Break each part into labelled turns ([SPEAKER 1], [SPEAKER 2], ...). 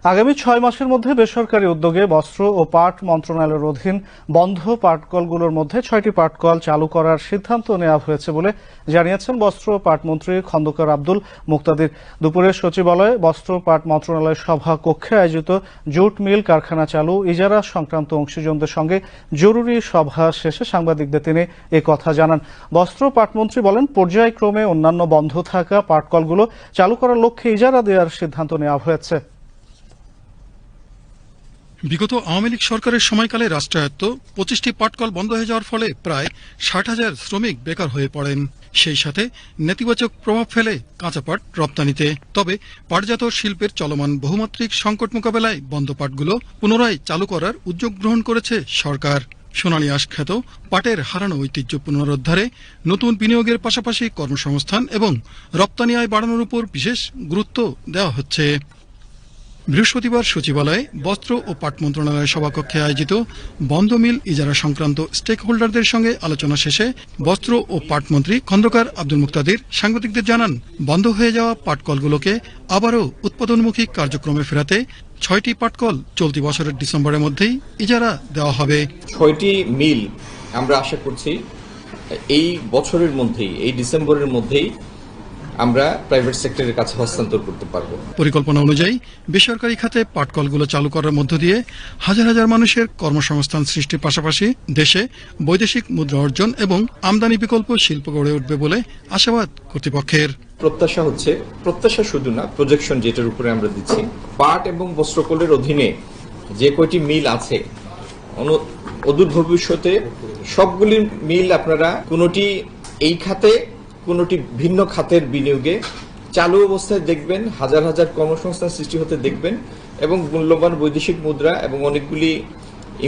[SPEAKER 1] আগামী 6 মাসের মধ্যে বেসরকারি উদ্যোগে বস্ত্র ও পাট মন্ত্রণালয়ের অধীন বন্ধ পাটকলগুলোর মধ্যে 6টি পাটকল চালু করার সিদ্ধান্ত নেওয়া হয়েছে বলে জানিয়েছেন বস্ত্র ও পাট মন্ত্রী খন্দকার আব্দুল মুক্তাদির। দুপুরে সচিবালয়ে বস্ত্র পাট মন্ত্রণালয়ের সভা কক্ষে আয়োজিত জুট মিল কারখানা চালু ইজারা সংক্রান্ত অংশীজনদের সঙ্গে জরুরি সভা শেষে সাংবাদিকদের তিনি এ কথা জানান। বস্ত্র পাট মন্ত্রী বলেন, পর্যায়ক্রমে অন্যান্য বন্ধ থাকা পাটকলগুলো চালু করার লক্ষ্যে ইজারা দেওয়ার সিদ্ধান্ত নেওয়া হয়েছে।
[SPEAKER 2] বিগত আওয়ামী লীগ সরকারের সময়কালে রাষ্ট্রায়ত্ত 25টি পাটকল বন্ধ হয়ে যাওয়ার ফলে প্রায় 60,000 শ্রমিক বেকার হয়ে পড়েন। সেই সাথে নেতিবাচক প্রভাব ফেলে কাঁচা পাট রপ্তানিতে। তবে পাটজাত শিল্পের চলমান বহুমাত্রিক সংকট মোকাবেলায় বন্ধ পাটগুলো পুনরায় চালু করার উদ্যোগ গ্রহণ করেছে সরকার। সোনালী আঁশ খ্যাত পাটের হারানো ঐতিহ্য পুনরুদ্ধারে নতুন বিনিয়োগের পাশাপাশি কর্মসংস্থান এবং রপ্তানি আয় বাড়ানোর উপর বিশেষ গুরুত্ব দেওয়া হচ্ছে। বৃহস্পতিবার সচিবালয়ে বস্ত্র ও পাট মন্ত্রণালয়ের সভাকক্ষে আয়োজিত বন্ধ মিল ইজারা সংক্রান্ত স্টেক হোল্ডারদের সঙ্গে আলোচনা শেষে বস্ত্র ও পাট মন্ত্রী খন্দকার আব্দুল মুক্তাদির সাংবাদিকদের জানান, বন্ধ হয়ে যাওয়া পাটকলগুলোকে আবারও উৎপাদনমুখী কার্যক্রমে ফেরাতে 6টি পাটকল চলতি বছরের ডিসেম্বরের মধ্যেই ইজারা দেওয়া হবে।
[SPEAKER 3] 6টি মিল আমরা আশা করছি এই বছরের মধ্যেই, এই ডিসেম্বরের মধ্যেই আমরা প্রাইভেট সেক্টরের কাছে হস্তান্তর করতে পারব।
[SPEAKER 2] পরিকল্পনা অনুযায়ী বেসরকারি খাতে পাটকলগুলো চালু করার মধ্য দিয়ে হাজার হাজার মানুষের কর্মসংস্থান সৃষ্টির পাশাপাশি দেশে বৈদেশিক মুদ্রা অর্জন এবং আমদানি বিকল্প শিল্প গড়ে উঠবে বলে আশাবাদ কর্তৃপক্ষের।
[SPEAKER 3] প্রত্যাশা শুধু না, প্রজেকশন যেটার উপরে আমরা দিচ্ছি, পাট এবং বস্ত্রকলের অধীনে যে কয়টি মিল আছে অদূর ভবিষ্যতে সবগুলি মিল আপনারা কোনোটি এই খাতে কোনোটি ভিন্ন খাতের বিনিয়োগে চালু অবস্থায় দেখবেন, হাজার হাজার কর্মসংস্থান সৃষ্টি হতে দেখবেন এবং মূল্যবান বৈদেশিক মুদ্রা এবং অনেকগুলি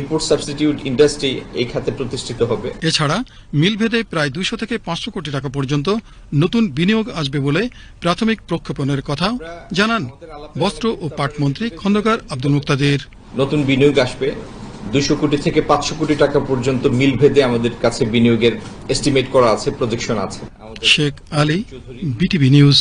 [SPEAKER 3] ইম্পোর্ট সাবস্টিটিউট ইন্ডাস্ট্রি এই খাতে প্রতিষ্ঠিত হবে।
[SPEAKER 2] এছাড়া মিলভেদে প্রায় 200 থেকে 500 কোটি টাকা পর্যন্ত নতুন বিনিয়োগ আসবে বলে প্রাথমিক প্রক্ষেপণের কথা জানান বস্ত্র ও পাট মন্ত্রী খন্দকার আব্দুল মুক্তাদির।
[SPEAKER 3] নতুন বিনিয়োগ আসবে 200 কোটি থেকে 500 কোটি টাকা পর্যন্ত মিলভেদে আমাদের কাছে বিনিয়োগের এস্টিমেট করা আছে, প্রজেকশন আছে।
[SPEAKER 2] Sheikh Ali, BTV news.